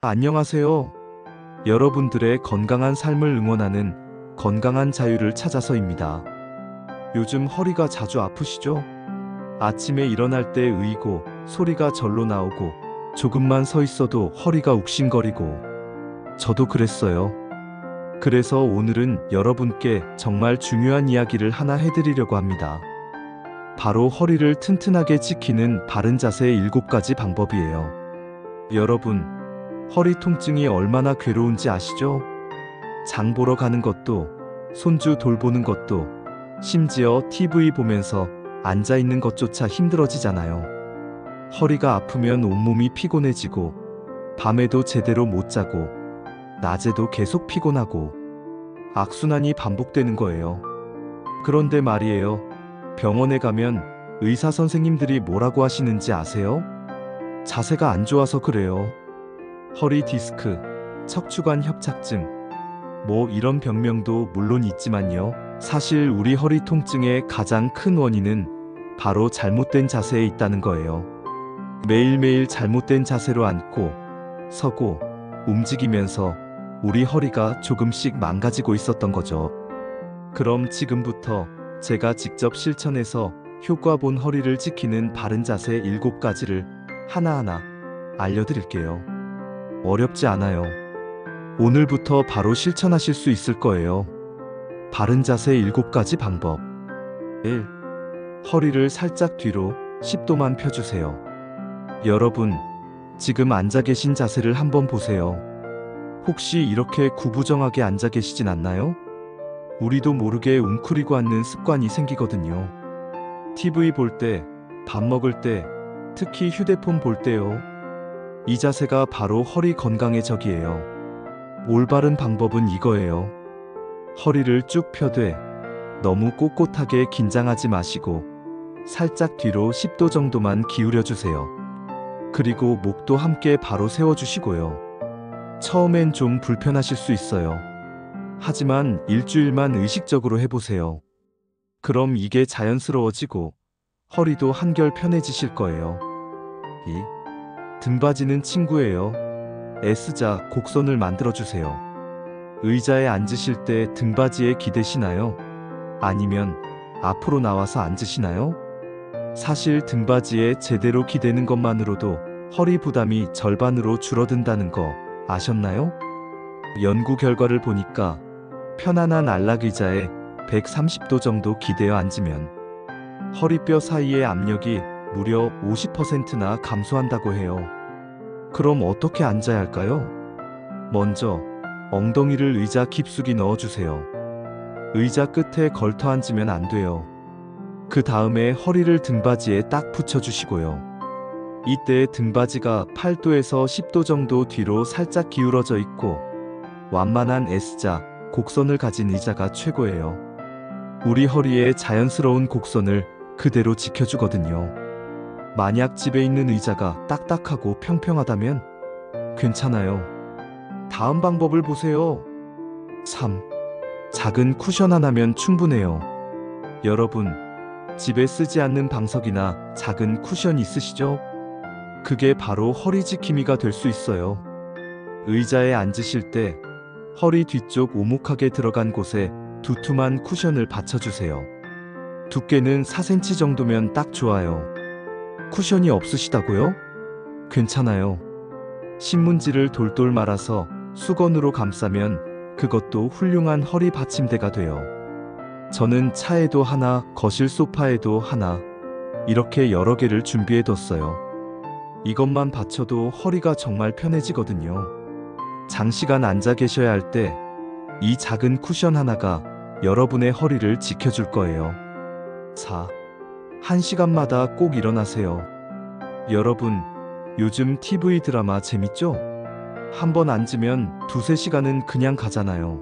안녕하세요. 여러분들의 건강한 삶을 응원하는 건강한 자유를 찾아서입니다. 요즘 허리가 자주 아프시죠? 아침에 일어날 때 의고 소리가 절로 나오고 조금만 서 있어도 허리가 욱신거리고 저도 그랬어요. 그래서 오늘은 여러분께 정말 중요한 이야기를 하나 해드리려고 합니다. 바로 허리를 튼튼하게 지키는 바른 자세의 7가지 방법이에요. 여러분, 허리 통증이 얼마나 괴로운지 아시죠? 장 보러 가는 것도, 손주 돌보는 것도, 심지어 TV 보면서 앉아 있는 것조차 힘들어지잖아요. 허리가 아프면 온몸이 피곤해지고, 밤에도 제대로 못 자고, 낮에도 계속 피곤하고, 악순환이 반복되는 거예요. 그런데 말이에요. 병원에 가면 의사 선생님들이 뭐라고 하시는지 아세요? 자세가 안 좋아서 그래요. 허리 디스크, 척추관 협착증, 뭐 이런 병명도 물론 있지만요. 사실 우리 허리 통증의 가장 큰 원인은 바로 잘못된 자세에 있다는 거예요. 매일매일 잘못된 자세로 앉고, 서고, 움직이면서 우리 허리가 조금씩 망가지고 있었던 거죠. 그럼 지금부터 제가 직접 실천해서 효과 본 허리를 지키는 바른 자세 7가지를 하나하나 알려드릴게요. 어렵지 않아요. 오늘부터 바로 실천하실 수 있을 거예요. 바른 자세 7가지 방법. 1. 허리를 살짝 뒤로 10도만 펴주세요. 여러분, 지금 앉아 계신 자세를 한번 보세요. 혹시 이렇게 구부정하게 앉아 계시진 않나요? 우리도 모르게 웅크리고 앉는 습관이 생기거든요. TV 볼 때, 밥 먹을 때, 특히 휴대폰 볼 때요. 이 자세가 바로 허리 건강의 적이에요. 올바른 방법은 이거예요. 허리를 쭉 펴되 너무 꼿꼿하게 긴장하지 마시고 살짝 뒤로 10도 정도만 기울여 주세요. 그리고 목도 함께 바로 세워주시고요. 처음엔 좀 불편하실 수 있어요. 하지만 일주일만 의식적으로 해보세요. 그럼 이게 자연스러워지고 허리도 한결 편해지실 거예요. 2. 등받이는 친구예요. S자 곡선을 만들어주세요. 의자에 앉으실 때 등받이에 기대시나요? 아니면 앞으로 나와서 앉으시나요? 사실 등받이에 제대로 기대는 것만으로도 허리 부담이 절반으로 줄어든다는 거 아셨나요? 연구 결과를 보니까 편안한 안락의자에 130도 정도 기대어 앉으면 허리뼈 사이의 압력이 무려 50%나 감소한다고 해요. 그럼 어떻게 앉아야 할까요? 먼저 엉덩이를 의자 깊숙이 넣어주세요. 의자 끝에 걸터 앉으면 안 돼요. 그 다음에 허리를 등받이에 딱 붙여주시고요. 이때 등받이가 8도에서 10도 정도 뒤로 살짝 기울어져 있고 완만한 S자 곡선을 가진 의자가 최고예요. 우리 허리의 자연스러운 곡선을 그대로 지켜주거든요. 만약 집에 있는 의자가 딱딱하고 평평하다면 괜찮아요. 다음 방법을 보세요. 3. 작은 쿠션 하나면 충분해요. 여러분, 집에 쓰지 않는 방석이나 작은 쿠션 있으시죠? 그게 바로 허리 지킴이가 될 수 있어요. 의자에 앉으실 때 허리 뒤쪽 오목하게 들어간 곳에 두툼한 쿠션을 받쳐주세요. 두께는 4cm 정도면 딱 좋아요. 쿠션이 없으시다고요? 괜찮아요. 신문지를 돌돌 말아서 수건으로 감싸면 그것도 훌륭한 허리 받침대가 돼요. 저는 차에도 하나, 거실 소파에도 하나, 이렇게 여러 개를 준비해뒀어요. 이것만 받쳐도 허리가 정말 편해지거든요. 장시간 앉아 계셔야 할 때 이 작은 쿠션 하나가 여러분의 허리를 지켜줄 거예요. 4. 1시간마다 꼭 일어나세요. 여러분, 요즘 TV 드라마 재밌죠? 한번 앉으면 2~3시간은 그냥 가잖아요.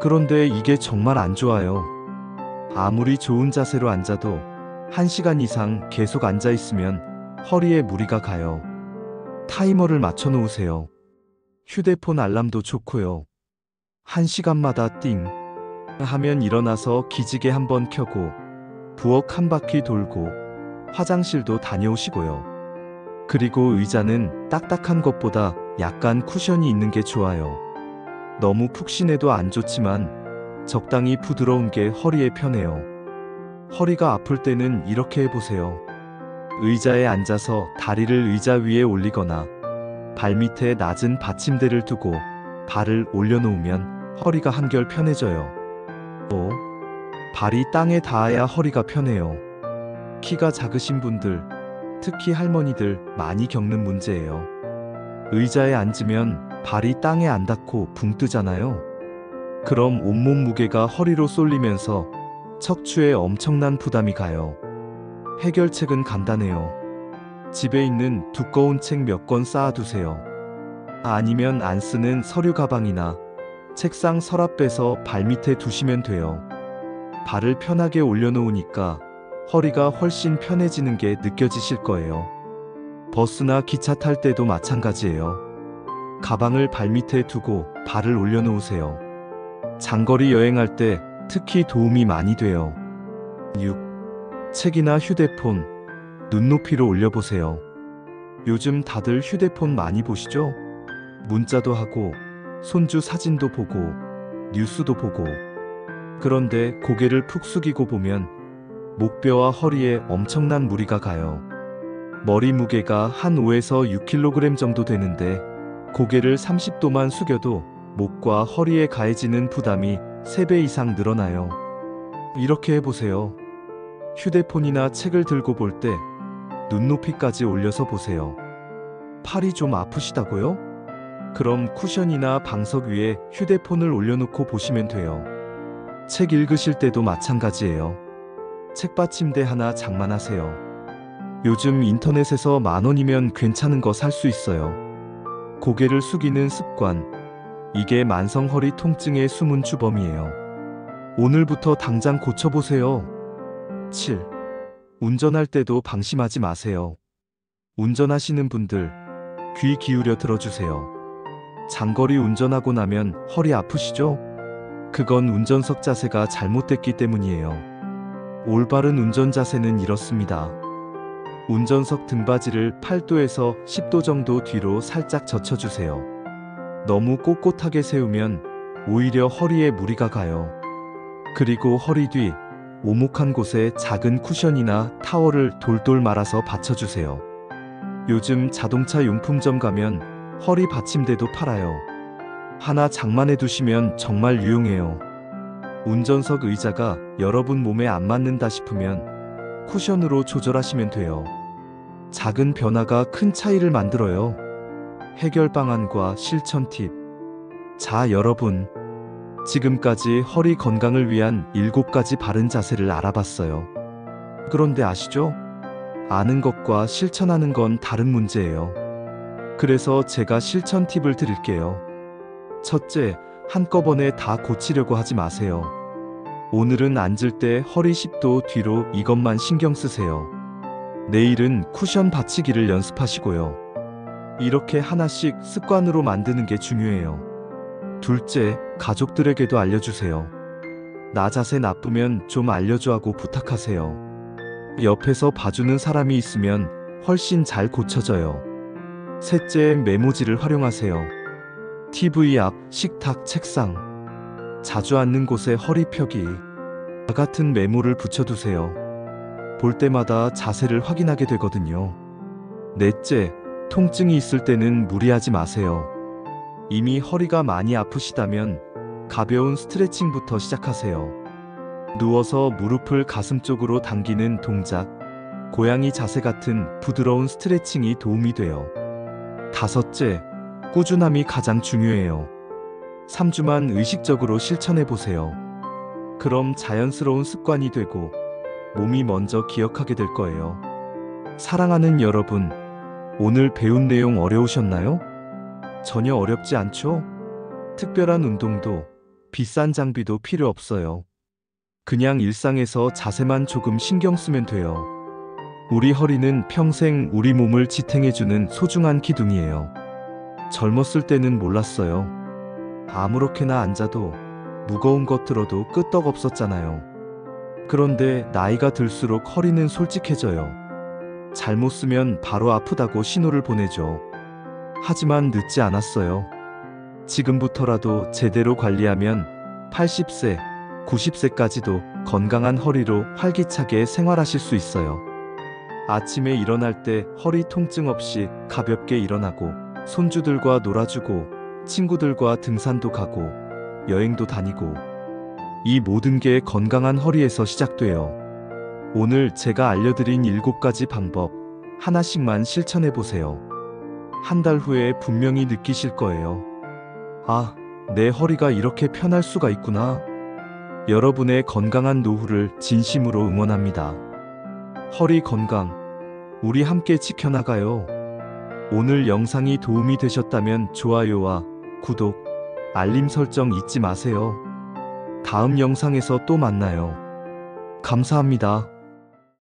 그런데 이게 정말 안 좋아요. 아무리 좋은 자세로 앉아도 1시간 이상 계속 앉아 있으면 허리에 무리가 가요. 타이머를 맞춰 놓으세요. 휴대폰 알람도 좋고요. 1시간마다 띵 하면 일어나서 기지개 한번 켜고 부엌 한 바퀴 돌고 화장실도 다녀오시고요. 그리고 의자는 딱딱한 것보다 약간 쿠션이 있는 게 좋아요. 너무 푹신해도 안 좋지만 적당히 부드러운 게 허리에 편해요. 허리가 아플 때는 이렇게 해보세요. 의자에 앉아서 다리를 의자 위에 올리거나 발밑에 낮은 받침대를 두고 발을 올려놓으면 허리가 한결 편해져요. 또 발이 땅에 닿아야 허리가 편해요. 키가 작으신 분들, 특히 할머니들 많이 겪는 문제예요. 의자에 앉으면 발이 땅에 안 닿고 붕 뜨잖아요. 그럼 온몸 무게가 허리로 쏠리면서 척추에 엄청난 부담이 가요. 해결책은 간단해요. 집에 있는 두꺼운 책 몇 권 쌓아두세요. 아니면 안 쓰는 서류 가방이나 책상 서랍 빼서 발밑에 두시면 돼요. 발을 편하게 올려놓으니까 허리가 훨씬 편해지는 게 느껴지실 거예요. 버스나 기차 탈 때도 마찬가지예요. 가방을 발밑에 두고 발을 올려놓으세요. 장거리 여행할 때 특히 도움이 많이 돼요. 6. 책이나 휴대폰, 눈높이로 올려보세요. 요즘 다들 휴대폰 많이 보시죠? 문자도 하고, 손주 사진도 보고, 뉴스도 보고. 그런데 고개를 푹 숙이고 보면 목뼈와 허리에 엄청난 무리가 가요. 머리 무게가 한 5에서 6kg 정도 되는데 고개를 30도만 숙여도 목과 허리에 가해지는 부담이 3배 이상 늘어나요. 이렇게 해보세요. 휴대폰이나 책을 들고 볼 때 눈높이까지 올려서 보세요. 팔이 좀 아프시다고요? 그럼 쿠션이나 방석 위에 휴대폰을 올려놓고 보시면 돼요. 책 읽으실 때도 마찬가지예요. 책받침대 하나 장만하세요. 요즘 인터넷에서 10,000원이면 괜찮은 거 살 수 있어요. 고개를 숙이는 습관, 이게 만성 허리 통증의 숨은 주범이에요. 오늘부터 당장 고쳐보세요. 7. 운전할 때도 방심하지 마세요. 운전하시는 분들, 귀 기울여 들어주세요. 장거리 운전하고 나면 허리 아프시죠? 그건 운전석 자세가 잘못됐기 때문이에요. 올바른 운전 자세는 이렇습니다. 운전석 등받이를 8도에서 10도 정도 뒤로 살짝 젖혀주세요. 너무 꼿꼿하게 세우면 오히려 허리에 무리가 가요. 그리고 허리 뒤, 오목한 곳에 작은 쿠션이나 타월을 돌돌 말아서 받쳐주세요. 요즘 자동차 용품점 가면 허리 받침대도 팔아요. 하나 장만해 두시면 정말 유용해요. 운전석 의자가 여러분 몸에 안 맞는다 싶으면 쿠션으로 조절하시면 돼요. 작은 변화가 큰 차이를 만들어요. 해결 방안과 실천 팁. 자, 여러분. 지금까지 허리 건강을 위한 7가지 바른 자세를 알아봤어요. 그런데 아시죠? 아는 것과 실천하는 건 다른 문제예요. 그래서 제가 실천 팁을 드릴게요. 첫째, 한꺼번에 다 고치려고 하지 마세요. 오늘은 앉을 때 허리 10도 뒤로 이것만 신경 쓰세요. 내일은 쿠션 받치기를 연습하시고요. 이렇게 하나씩 습관으로 만드는 게 중요해요. 둘째, 가족들에게도 알려주세요. 나 자세 나쁘면 좀 알려줘 하고 부탁하세요. 옆에서 봐주는 사람이 있으면 훨씬 잘 고쳐져요. 셋째, 메모지를 활용하세요. TV 앞, 식탁, 책상, 자주 앉는 곳에 허리 펴기 같은 메모를 붙여두세요. 볼 때마다 자세를 확인하게 되거든요. 넷째, 통증이 있을 때는 무리하지 마세요. 이미 허리가 많이 아프시다면 가벼운 스트레칭부터 시작하세요. 누워서 무릎을 가슴 쪽으로 당기는 동작, 고양이 자세 같은 부드러운 스트레칭이 도움이 돼요. 다섯째, 꾸준함이 가장 중요해요. 3주만 의식적으로 실천해보세요. 그럼 자연스러운 습관이 되고 몸이 먼저 기억하게 될 거예요. 사랑하는 여러분, 오늘 배운 내용 어려우셨나요? 전혀 어렵지 않죠? 특별한 운동도 비싼 장비도 필요 없어요. 그냥 일상에서 자세만 조금 신경 쓰면 돼요. 우리 허리는 평생 우리 몸을 지탱해주는 소중한 기둥이에요. 젊었을 때는 몰랐어요. 아무렇게나 앉아도 무거운 것 들어도 끄떡없었잖아요. 그런데 나이가 들수록 허리는 솔직해져요. 잘못 쓰면 바로 아프다고 신호를 보내죠. 하지만 늦지 않았어요. 지금부터라도 제대로 관리하면 80세, 90세까지도 건강한 허리로 활기차게 생활하실 수 있어요. 아침에 일어날 때 허리 통증 없이 가볍게 일어나고 손주들과 놀아주고 친구들과 등산도 가고 여행도 다니고 이 모든 게 건강한 허리에서 시작돼요. 오늘 제가 알려드린 7가지 방법 하나씩만 실천해 보세요. 한 달 후에 분명히 느끼실 거예요. 아, 내 허리가 이렇게 편할 수가 있구나. 여러분의 건강한 노후를 진심으로 응원합니다. 허리 건강, 우리 함께 지켜나가요. 오늘 영상이 도움이 되셨다면 좋아요와 구독, 알림 설정 잊지 마세요. 다음 영상에서 또 만나요. 감사합니다.